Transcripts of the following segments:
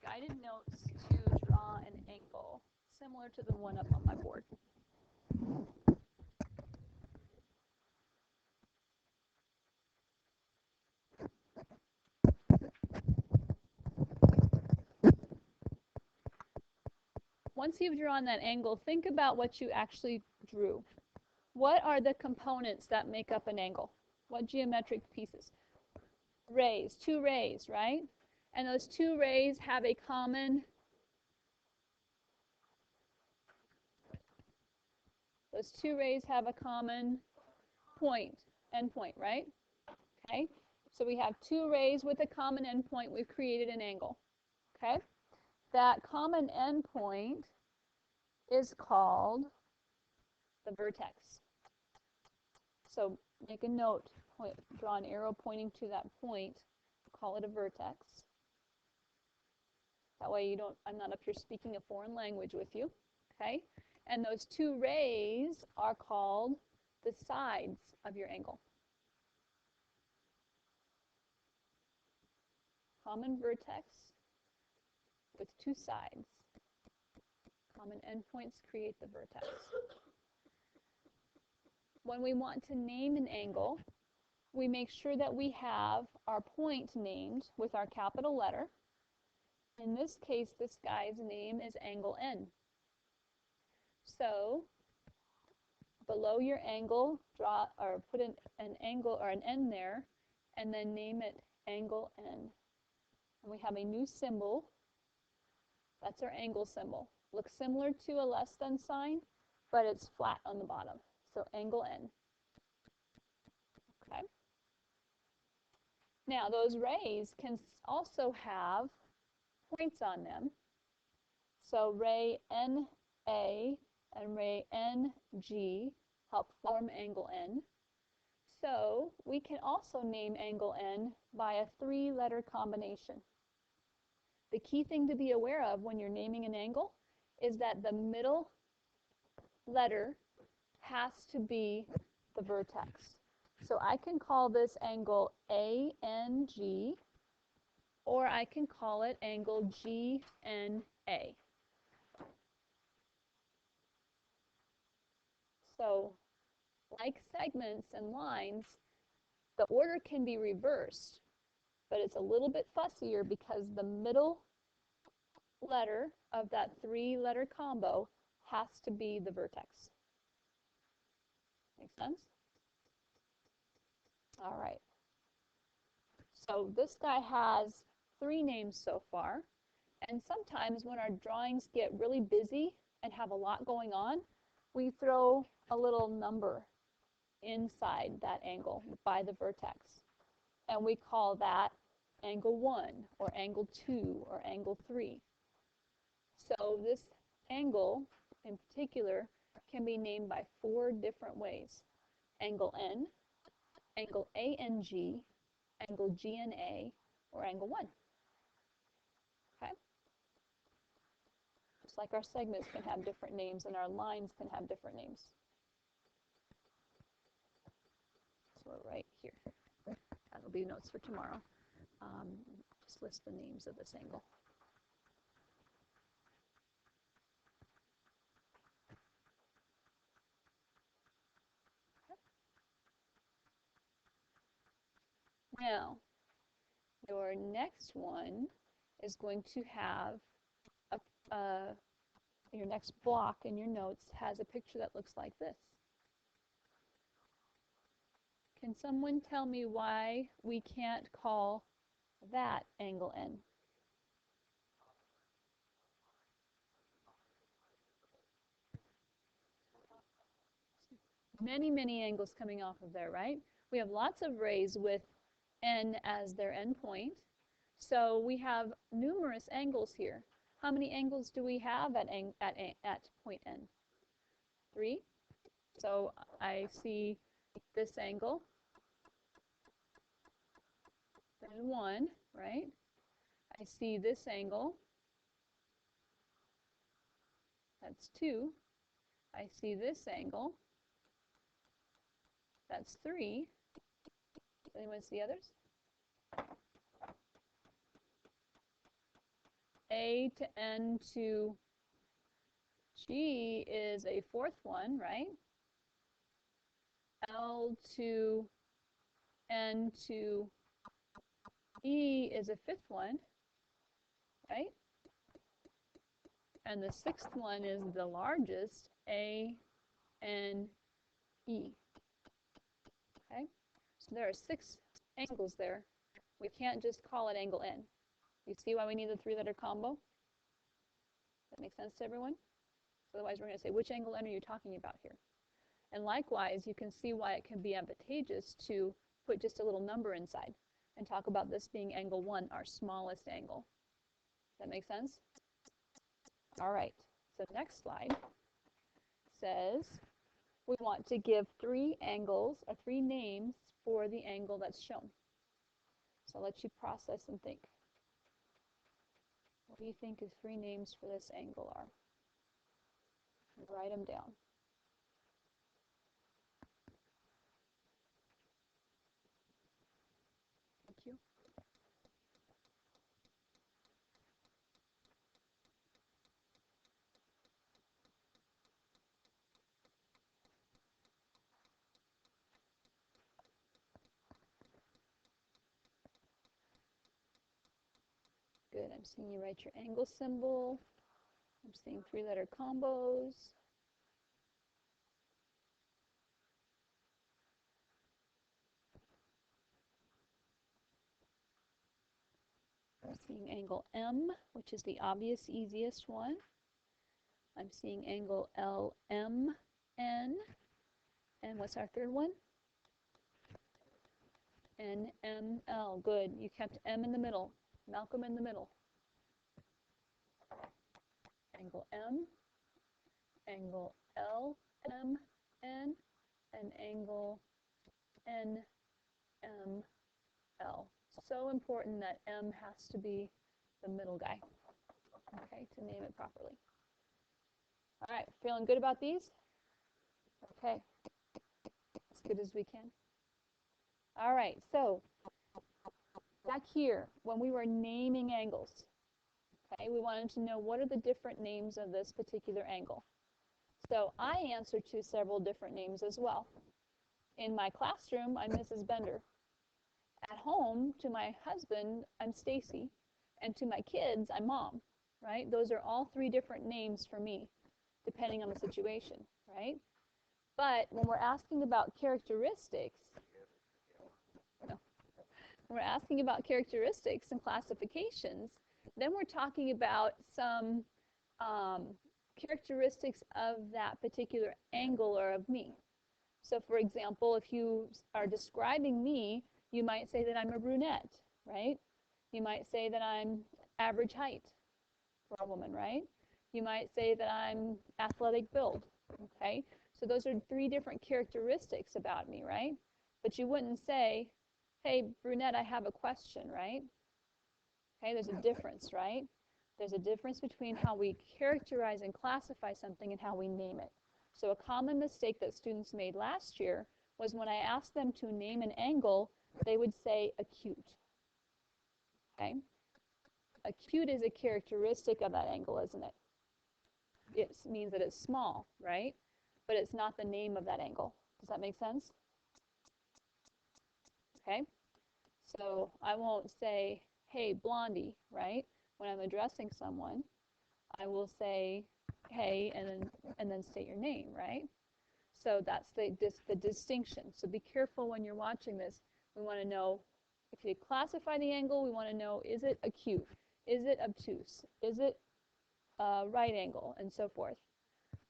guided notes to draw an angle similar to the one up on my board. Once you've drawn that angle, think about what you actually drew. What are the components that make up an angle? What geometric pieces? Rays, two rays, right? And those two rays have a common point, endpoint, right? Okay, so we have two rays with a common endpoint. We've created an angle, okay? That common endpoint is called the vertex. So make a note, draw an arrow pointing to that point, call it a vertex. That way I'm not up here speaking a foreign language with you, okay? And those two rays are called the sides of your angle. Common vertex with two sides. Common endpoints create the vertex. When we want to name an angle, we make sure that we have our point named with our capital letter. In this case, this guy's name is angle N. So below your angle, draw or put an angle or an N there, and then name it angle N. And we have a new symbol. That's our angle symbol. Looks similar to a less than sign, but it's flat on the bottom. So angle N. Okay. Now those rays can also have points on them. So ray NA and ray NG help form angle N. So we can also name angle N by a three-letter combination. The key thing to be aware of when you're naming an angle is that the middle letter has to be the vertex. So I can call this angle ANG, or I can call it angle GNA. So like segments and lines, the order can be reversed, but it's a little bit fussier because the middle letter of that three-letter combo has to be the vertex. Make sense? All right. So this guy has three names so far, and sometimes when our drawings get really busy and have a lot going on, we throw a little number inside that angle by the vertex, and we call that angle 1 or angle 2 or angle 3. So this angle in particular can be named by 4 different ways: angle N, angle ANG, angle GNA, or angle 1. Okay? Just like our segments can have different names and our lines can have different names. So we're right here. That'll be notes for tomorrow. Just list the names of this angle. Now, your next one is going to have your next block in your notes has a picture that looks like this. Can someone tell me why we can't call that angle N? Many, many angles coming off of there, right? We have lots of rays with N as their endpoint. So we have numerous angles here. How many angles do we have at point N? 3. So I see this angle. There's 1, right? I see this angle. That's 2. I see this angle. That's 3. Anyone see others? A to N to G is a fourth one, right? L to N to E is a fifth one, right? And the sixth one is the largest, A, N, E. Okay? So there are 6 angles there. We can't just call it angle N. You see why we need the 3-letter combo? That makes sense to everyone? So otherwise, we're going to say, which angle N are you talking about here? And likewise, you can see why it can be advantageous to put just a little number inside and talk about this being angle 1, our smallest angle. Does that make sense? All right, so next slide says we want to give 3 angles or 3 names for the angle that's shown. So I'll let you process and think. What do you think is 3 names for this angle are? Write them down. Thank you. Good, I'm seeing you write your angle symbol. I'm seeing 3-letter combos. I'm seeing angle M, which is the obvious, easiest one. I'm seeing angle LMN. And what's our third one? NML. Good. You kept M in the middle. Malcolm in the middle. Angle M, angle LMN, and angle NML. So important that M has to be the middle guy, okay, to name it properly. All right, feeling good about these? Okay, as good as we can. All right, so back here, when we were naming angles, okay, we wanted to know what are the different names of this particular angle. So I answered to several different names as well. In my classroom, I'm Mrs. Bender. At home, to my husband, I'm Stacy. And to my kids, I'm Mom, right? Those are all 3 different names for me, depending on the situation, right? But when we're asking about characteristics, when we're asking about characteristics and classifications, then we're talking about some characteristics of that particular angle or of me. So for example, if you are describing me, you might say that I'm a brunette, right? You might say that I'm average height for a woman, right? You might say that I'm athletic build, okay? So those are 3 different characteristics about me, right? But you wouldn't say, hey, brunette, I have a question, right? Okay, there's a difference, right? There's a difference between how we characterize and classify something and how we name it. So a common mistake that students made last year was when I asked them to name an angle, they would say acute. Okay? Acute is a characteristic of that angle, isn't it? It means that it's small, right? But it's not the name of that angle. Does that make sense? Okay? So I won't say, hey, Blondie, right? When I'm addressing someone, I will say, hey, and then state your name, right? So that's the distinction. So be careful when you're watching this. We want to know, if you classify the angle, we want to know, is it acute? Is it obtuse? Is it right angle? And so forth.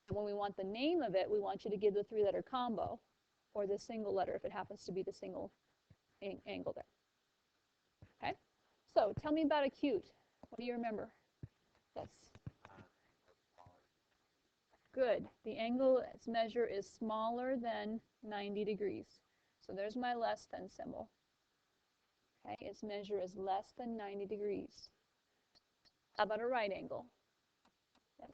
When we want the name of it, we want you to give the 3-letter combo, or the single letter if it happens to be the single angle there. Okay? So tell me about acute. What do you remember? Yes. Good. The angle its measure is smaller than 90 degrees. So there's my less than symbol. Okay, its measure is less than 90 degrees. How about a right angle? Yes.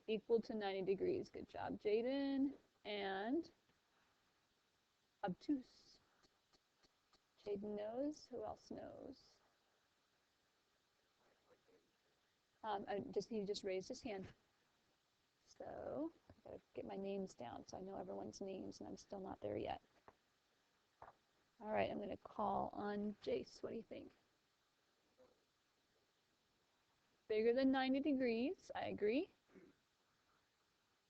Equal to 90 degrees. Good job, Jaden. And obtuse. Jaden knows. Who else knows? He just raised his hand. So I gotta get my names down so I know everyone's names, and I'm still not there yet. All right, I'm gonna call on Jace. What do you think? Bigger than 90 degrees, I agree.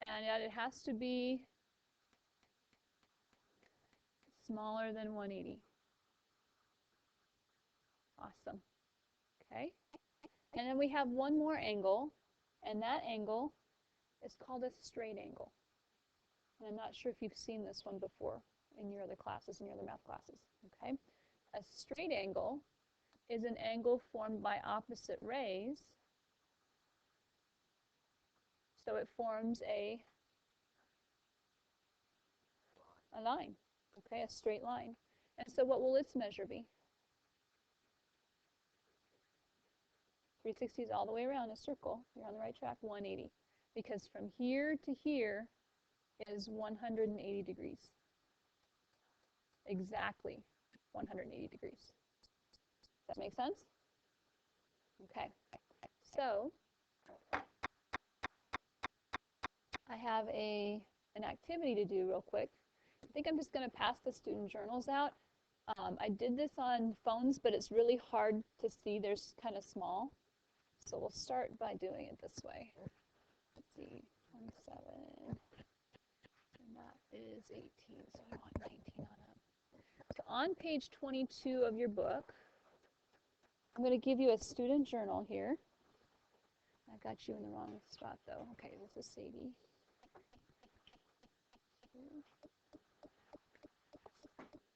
And yet it has to be smaller than 180. Awesome. Okay. And then we have one more angle, and that angle is called a straight angle. And I'm not sure if you've seen this one before in your other classes, in your other math classes. Okay. A straight angle is an angle formed by opposite rays. So it forms a line, okay, a straight line. And so what will its measure be? 360 is all the way around a circle. You're on the right track, 180. Because from here to here is 180 degrees. Exactly 180 degrees. Does that make sense? Okay. So I have an activity to do real quick. I think I'm just going to pass the student journals out. I did this on phones, but it's really hard to see. They're kind of small. So we'll start by doing it this way. Let's see, 27, and that is 18, so we want 19 on up. So on page 22 of your book, I'm going to give you a student journal here. I got you in the wrong spot, though. Okay, this is Sadie.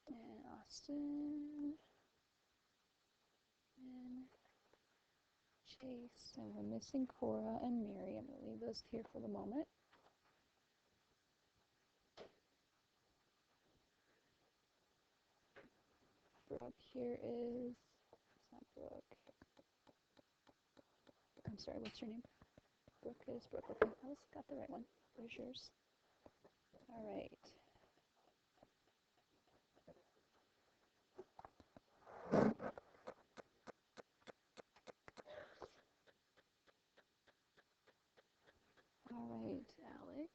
And Austin. And Chase. And we're missing Cora and Mary. I'm going to leave those here for the moment. Brooke here is, it's not Brooke. I'm sorry, what's your name? Brooke is Brooke. Okay, I got the right one. Where's yours? All right. All right, Alec.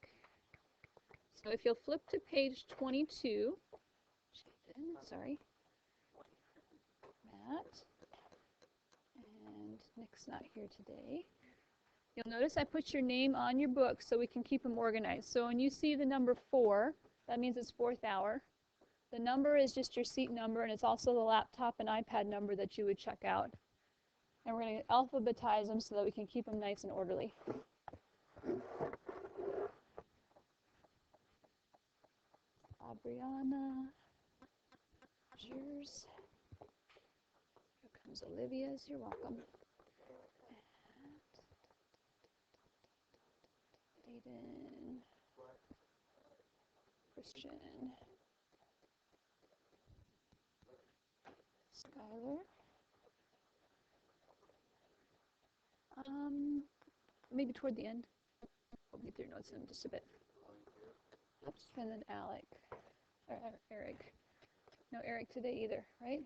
So if you'll flip to page 22, sorry, Matt, and Nick's not here today. You'll notice I put your name on your book so we can keep them organized. So when you see the number 4, that means it's 4th hour. The number is just your seat number, and it's also the laptop and iPad number that you would check out. And we're going to alphabetize them so that we can keep them nice and orderly. Abriana, yours. Here comes Olivia's. You're welcome. Aiden, Christian, Skylar. Maybe toward the end. We'll get your notes in just a bit. Oops. And then Alec, or Eric. No Eric today either, right?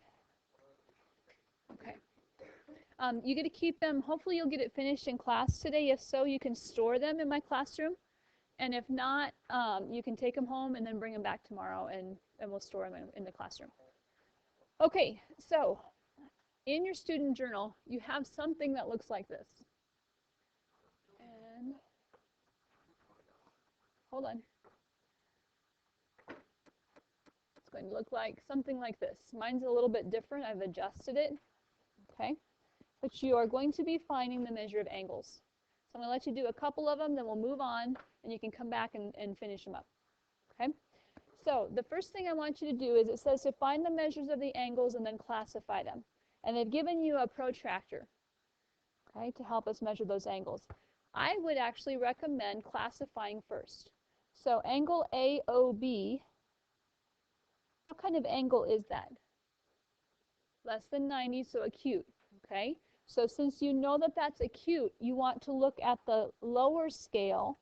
Okay. You get to keep them. Hopefully you'll get it finished in class today. If so, you can store them in my classroom. And if not, you can take them home and then bring them back tomorrow, and we'll store them in the classroom. Okay, so in your student journal, you have something that looks like this. And hold on. It's going to look like something like this. Mine's a little bit different. I've adjusted it. Okay. But you are going to be finding the measure of angles. So I'm going to let you do a couple of them, then we'll move on, and you can come back and finish them up. Okay? So the first thing I want you to do is it says to find the measures of the angles and then classify them. And they've given you a protractor, okay, to help us measure those angles. I would actually recommend classifying first. So angle AOB, what kind of angle is that? Less than 90, so acute, okay? So since you know that that's acute, you want to look at the lower scale,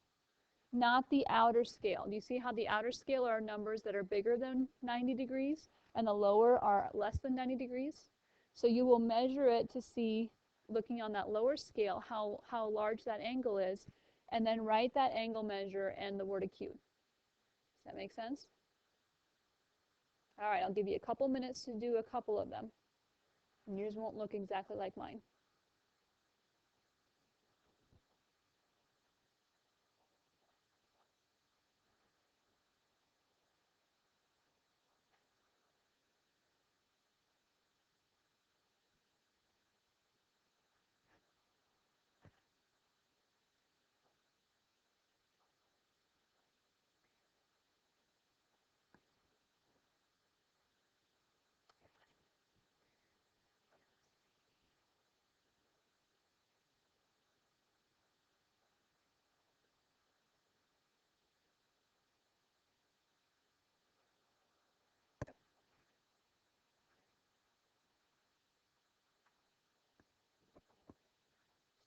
not the outer scale. Do you see how the outer scale are numbers that are bigger than 90 degrees, and the lower are less than 90 degrees? So you will measure it to see looking on that lower scale, how large that angle is, and then write that angle measure and the word acute. Does that make sense? All right, I'll give you a couple minutes to do a couple of them. And yours won't look exactly like mine.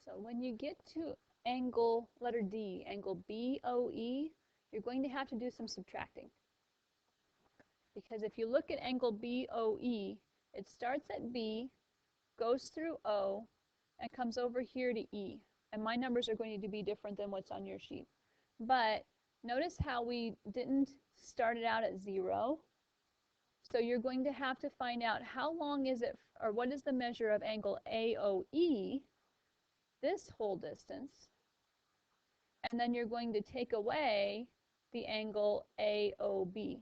So when you get to angle, letter D, angle BOE, you're going to have to do some subtracting. Because if you look at angle BOE, it starts at B, goes through O, and comes over here to E. And my numbers are going to be different than what's on your sheet. But notice how we didn't start it out at 0. So you're going to have to find out how long is it, or what is the measure of angle AOE, this whole distance, and then you're going to take away the angle AOB.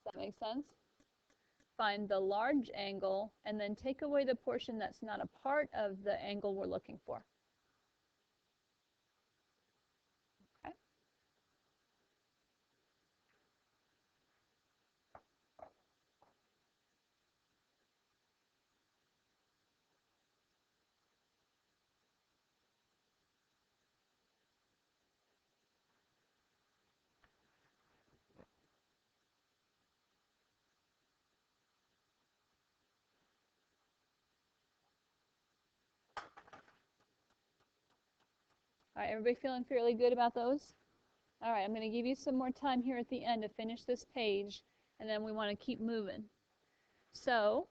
Does that make sense? Find the large angle and then take away the portion that's not a part of the angle we're looking for. Okay. All right, everybody feeling fairly good about those? All right, I'm going to give you some more time here at the end to finish this page, and then we want to keep moving. So,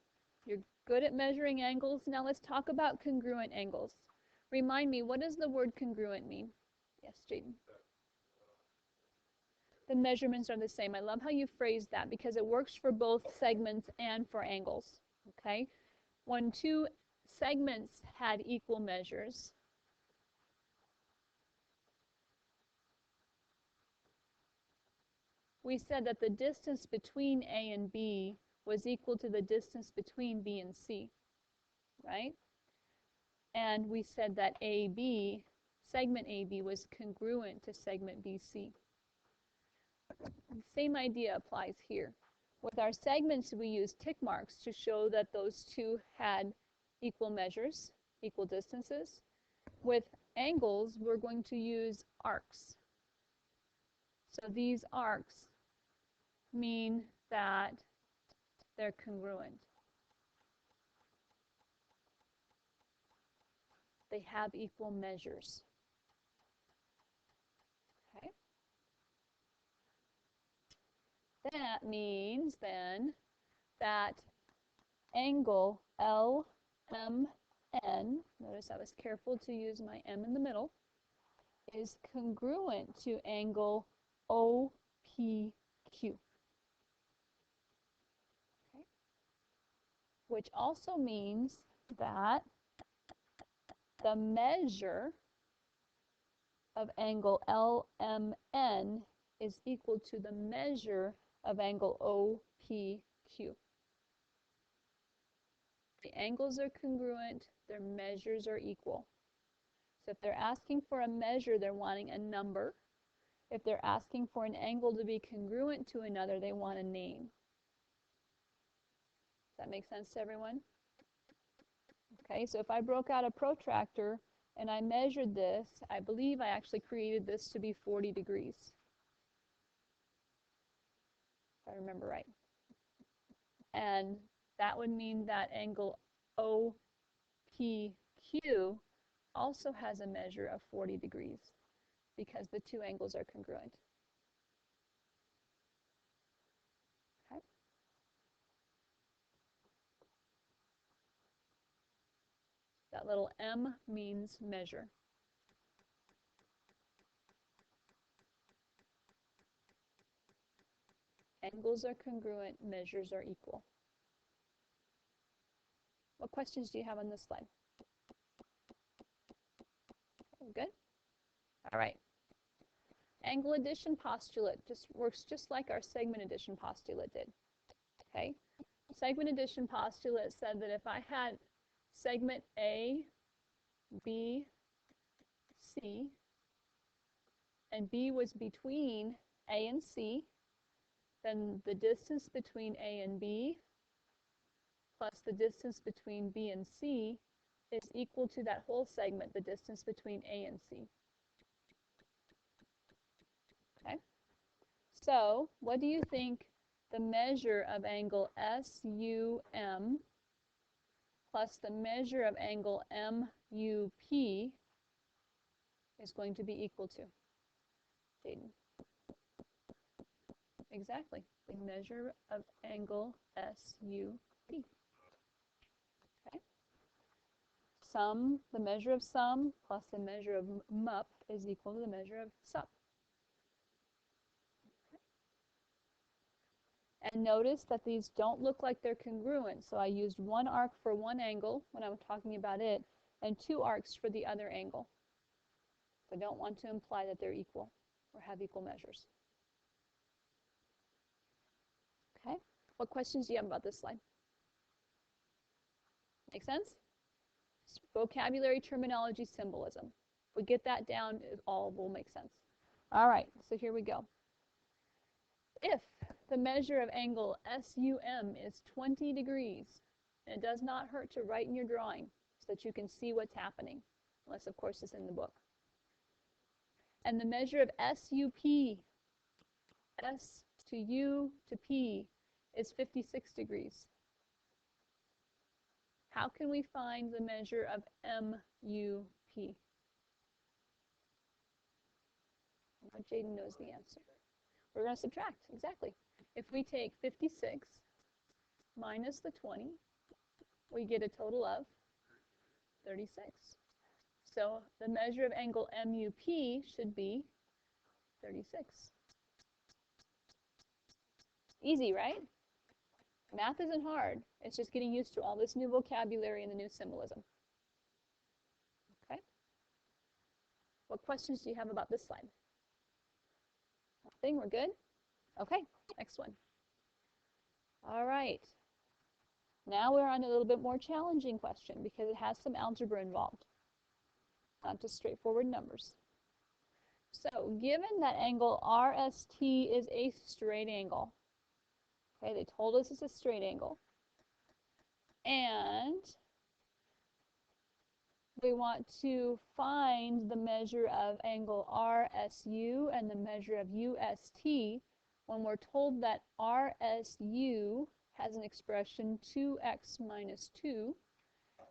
you're good at measuring angles. Now let's talk about congruent angles. Remind me, what does the word congruent mean? Yes, Jaden. The measurements are the same. I love how you phrased that because it works for both segments and for angles. Okay? When two segments had equal measures, we said that the distance between A and B was equal to the distance between B and C, right? And we said that AB, segment AB, was congruent to segment BC. Same idea applies here. With our segments, we use tick marks to show that those two had equal measures, equal distances. With angles, we're going to use arcs. So these arcs mean that they're congruent. They have equal measures. Okay? That means then that angle LMN, notice I was careful to use my M in the middle, is congruent to angle OPQ. Okay? Which also means that the measure of angle LMN is equal to the measure of angle OPQ. The angles are congruent, their measures are equal. So if they're asking for a measure, they're wanting a number. If they're asking for an angle to be congruent to another, they want a name. Does that make sense to everyone? Okay, so if I broke out a protractor and I measured this, I believe I actually created this to be 40 degrees. If I remember right. And that would mean that angle OPQ also has a measure of 40 degrees because the two angles are congruent. Okay. That little M means measure. Angles are congruent, measures are equal. What questions do you have on this slide? Okay, good. All right. Angle addition postulate works just like our segment addition postulate did. Okay. Segment addition postulate said that if I had segment A, B, C, and B was between A and C, then the distance between A and B plus the distance between B and C is equal to that whole segment, the distance between A and C. Okay? So, what do you think the measure of angle SUM plus the measure of angle MUP is going to be equal to? Jaden. Exactly. The measure of angle SUP. Okay. Sum, the measure of sum plus the measure of MUP is equal to the measure of SUP. And notice that these don't look like they're congruent. So I used one arc for one angle when I'm talking about it, and two arcs for the other angle. So I don't want to imply that they're equal or have equal measures. Okay, what questions do you have about this slide? Make sense? Vocabulary, terminology, symbolism. If we get that down, it all will make sense. All right, so here we go. If the measure of angle SUM is 20 degrees, and it does not hurt to write in your drawing so that you can see what's happening, unless of course it's in the book. And the measure of SUP, S to U to P, is 56 degrees. How can we find the measure of MUP? Jaden knows the answer. We're going to subtract, exactly. If we take 56 minus the 20, we get a total of 36. So the measure of angle MUP should be 36. Easy, right? Math isn't hard. It's just getting used to all this new vocabulary and the new symbolism. Okay? What questions do you have about this slide? Nothing? We're good? Okay, next one. All right. Now we're on a little bit more challenging question because it has some algebra involved, not just straightforward numbers. So given that angle RST is a straight angle, okay, they told us it's a straight angle, and we want to find the measure of angle RSU and the measure of UST when we're told that RSU has an expression 2x minus 2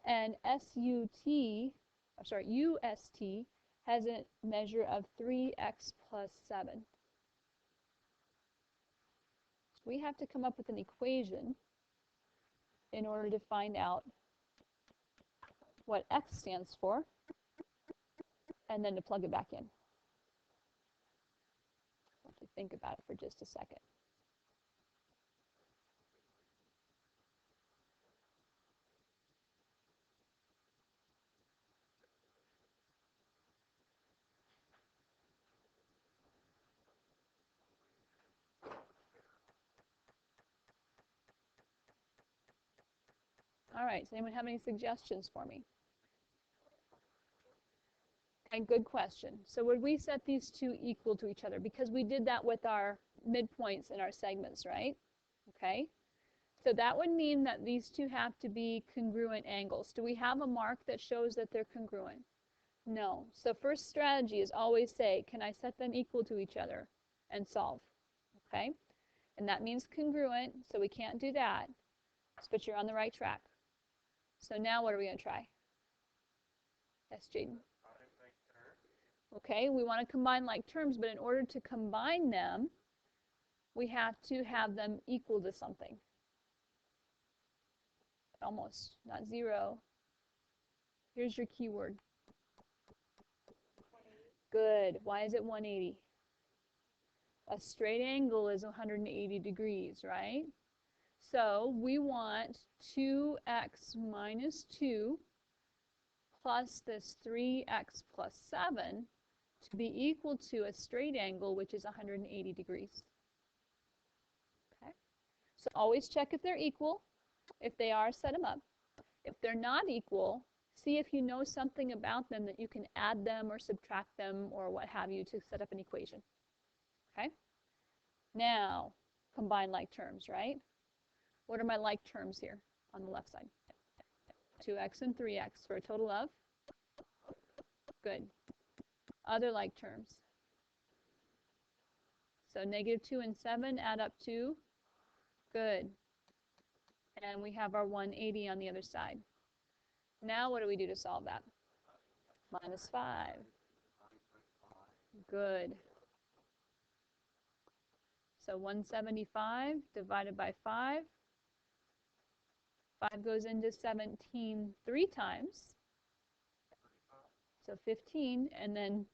and UST has a measure of 3x plus 7. So we have to come up with an equation in order to find out what x stands for, and then to plug it back in. Have to think about it for just a second. All right, does anyone have any suggestions for me? Okay, good question. So would we set these two equal to each other? Because we did that with our midpoints in our segments, right? Okay. So that would mean that these two have to be congruent angles. Do we have a mark that shows that they're congruent? No. So first strategy is always say, can I set them equal to each other and solve? Okay. And that means congruent, so we can't do that. But you're on the right track. So now what are we going to try? Yes, Jaden. Okay, we want to combine like terms, but in order to combine them, we have to have them equal to something. Almost, not 0. Here's your keyword. Good. Why is it 180? A straight angle is 180 degrees, right? So we want 2x minus 2 plus this 3x plus 7 to be equal to a straight angle, which is 180 degrees. Okay? So always check if they're equal. If they are, set them up. If they're not equal, see if you know something about them that you can add them or subtract them or what have you to set up an equation. Okay? Now, combine like terms, right? What are my like terms here on the left side? 2x and 3x for a total of? Good. Other like terms. So negative 2 and 7 add up to? Good. And we have our 180 on the other side. Now what do we do to solve that? Minus 5. Good. So 175 divided by 5. 5 goes into 17 3 times. So 15, and then,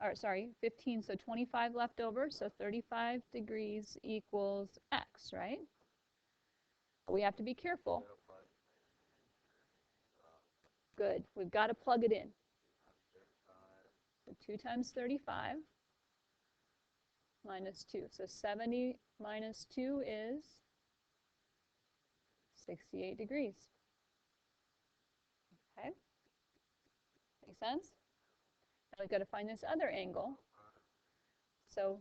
or sorry, 15, so 25 left over, so 35 degrees equals x, right? But we have to be careful. Good. We've got to plug it in. So 2 times 35 minus 2. So 70 minus 2 is 68 degrees. Okay? Make sense? Now we've got to find this other angle. So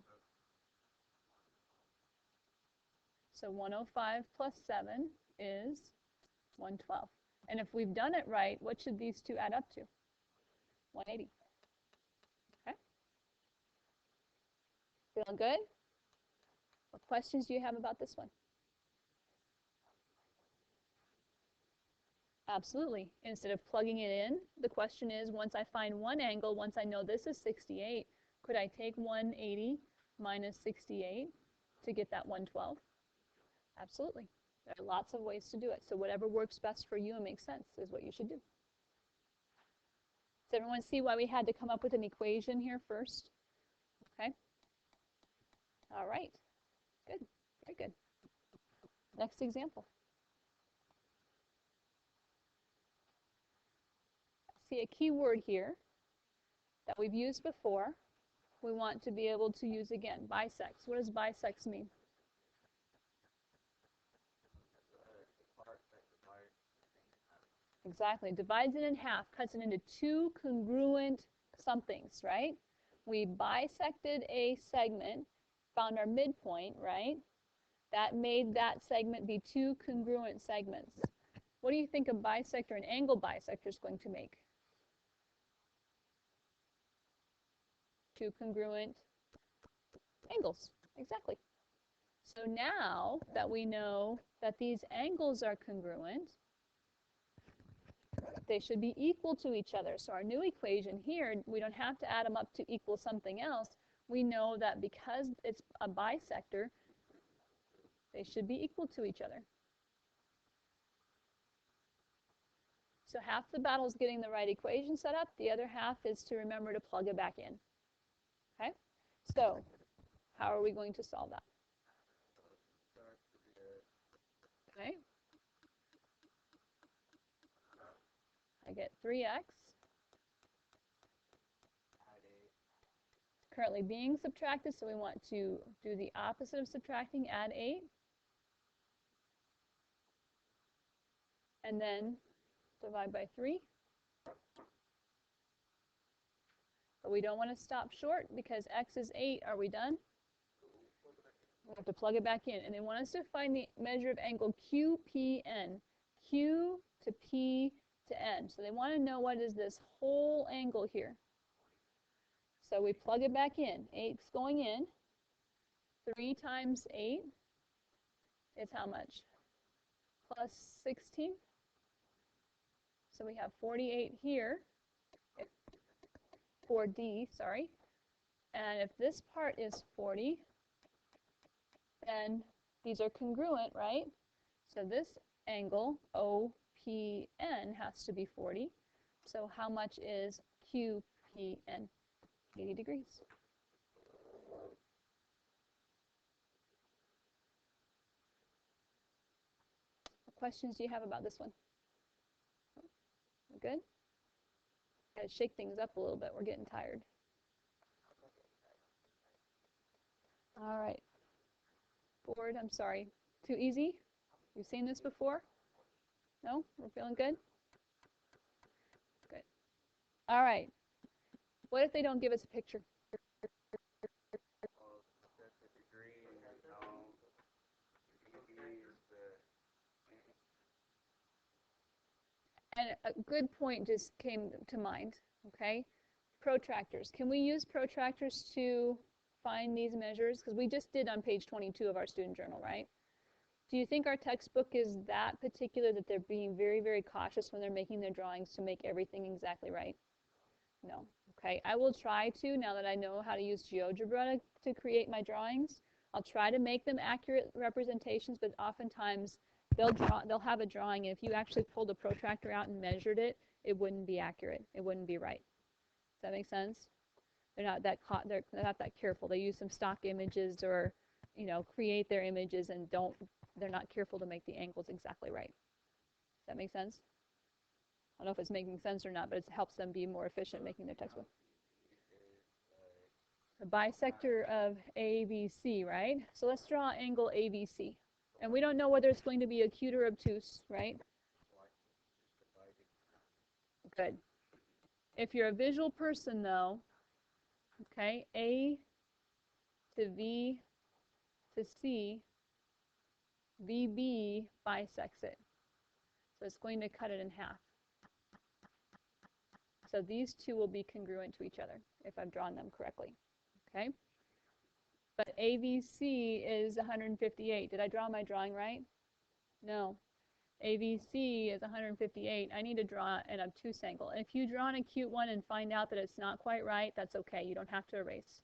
105 plus 7 is 112. And if we've done it right, what should these two add up to? 180. Okay? Feeling good? What questions do you have about this one? Absolutely. Instead of plugging it in, the question is, once I find one angle, once I know this is 68, could I take 180 minus 68 to get that 112? Absolutely. There are lots of ways to do it. So whatever works best for you and makes sense is what you should do. Does everyone see why we had to come up with an equation here first? Okay. All right. Good. Very good. Next example. See a key word here that we've used before. We want to be able to use again. Bisects. What does bisects mean? Exactly. Divides it in half, cuts it into two congruent somethings, right? We bisected a segment, found our midpoint, right? That made that segment be two congruent segments. What do you think a bisector, an angle bisector, is going to make? Two congruent angles. Exactly. So now that we know that these angles are congruent, they should be equal to each other. So our new equation here, we don't have to add them up to equal something else. We know that because it's a bisector, they should be equal to each other. So half the battle is getting the right equation set up. The other half is to remember to plug it back in. Okay? So how are we going to solve that? Okay. I get 3x. Currently being subtracted, so we want to do the opposite of subtracting, add 8. And then divide by 3. But we don't want to stop short because x is 8. Are we done? We have to plug it back in. And they want us to find the measure of angle QPN. Q to P to N. So they want to know what is this whole angle here. So we plug it back in. 8's going in. 3 times 8 is how much? Plus 16. So we have 48 here. 4D, sorry. And if this part is 40, then these are congruent, right? So this angle, OPN, has to be 40. So how much is QPN? 80 degrees. What questions do you have about this one? Good? Gotta shake things up a little bit. We're getting tired. All right. Board, I'm sorry. Too easy? You've seen this before? No? We're feeling good? Good. All right. What if they don't give us a picture? And a good point just came to mind, okay? Protractors. Can we use protractors to find these measures? Because we just did on page 22 of our student journal, right? Do you think our textbook is that particular that they're being very, very cautious when they're making their drawings to make everything exactly right? No. Okay, I will try to, now that I know how to use GeoGebra to create my drawings, I'll try to make them accurate representations, but oftentimes they'll have a drawing, and if you actually pulled a protractor out and measured it, it wouldn't be accurate. It wouldn't be right. Does that make sense? They're not that they're not that careful. They use some stock images or, you know, create their images and they're not careful to make the angles exactly right. Does that make sense? I don't know if it's making sense or not, but it helps them be more efficient making their textbook. The bisector of ABC, right? So let's draw angle ABC. And we don't know whether it's going to be acute or obtuse, right? Good. If you're a visual person, though, okay, A to V to C, VB bisects it. So it's going to cut it in half. So these two will be congruent to each other if I've drawn them correctly, okay? But AVC is 158. Did I draw my drawing right? No. AVC is 158. I need to draw an obtuse angle. And if you draw an acute one and find out that it's not quite right, that's okay. You don't have to erase.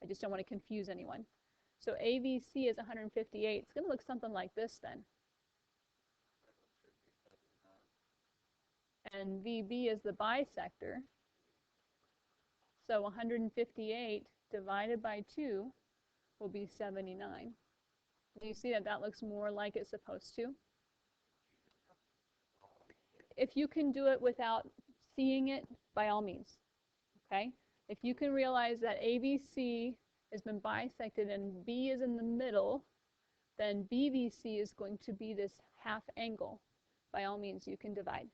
I just don't want to confuse anyone. So AVC is 158. It's going to look something like this then. And VB is the bisector. So 158 divided by 2 will be 79. Do you see that that looks more like it's supposed to? If you can do it without seeing it, by all means, okay? If you can realize that ABC has been bisected and B is in the middle, then BVC is going to be this half angle. By all means, you can divide.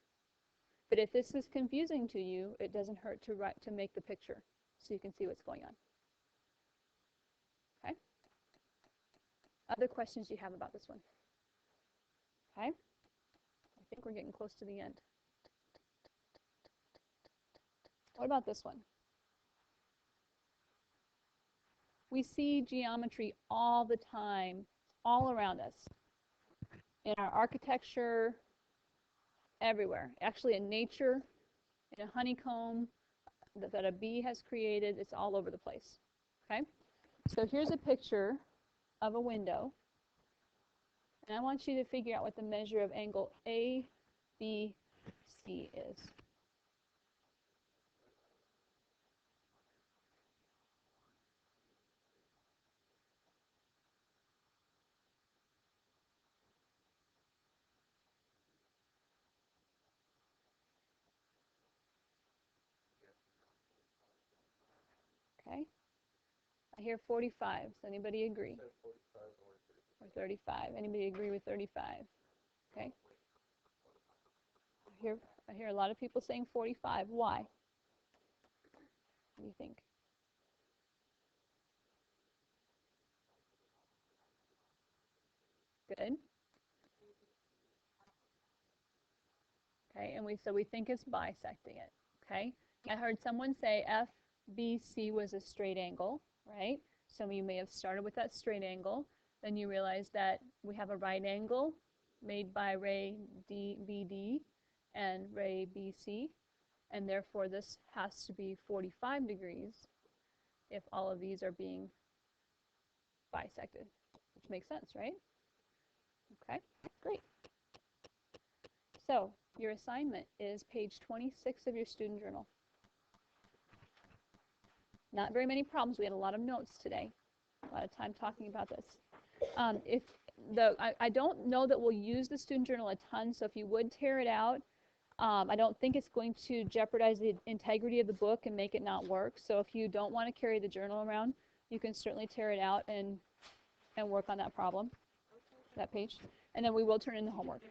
But if this is confusing to you, it doesn't hurt to make the picture so you can see what's going on. Okay? Other questions you have about this one? Okay? I think we're getting close to the end. What about this one? We see geometry all the time, all around us. In our architecture, everywhere. Actually in nature, in a honeycomb that a bee has created, it's all over the place. Okay? So here's a picture of a window. And I want you to figure out what the measure of angle ABC is. Okay? I hear 45. Does anybody agree? Or 35. Anybody agree with 35? Okay? I hear a lot of people saying 45. Why? What do you think? Good. Okay, and so we think it's bisecting it. Okay? I heard someone say FBC was a straight angle, right? Some of you may have started with that straight angle. Then you realize that we have a right angle made by ray BD and ray BC, and therefore this has to be 45 degrees if all of these are being bisected, which makes sense, right? Okay, great. So your assignment is page 26 of your student journal. Not very many problems. We had a lot of notes today. A lot of time talking about this. I don't know that we'll use the student journal a ton, so if you would tear it out, I don't think it's going to jeopardize the integrity of the book and make it not work. So if you don't want to carry the journal around, you can certainly tear it out and work on that problem, that page. And then we will turn in the homework.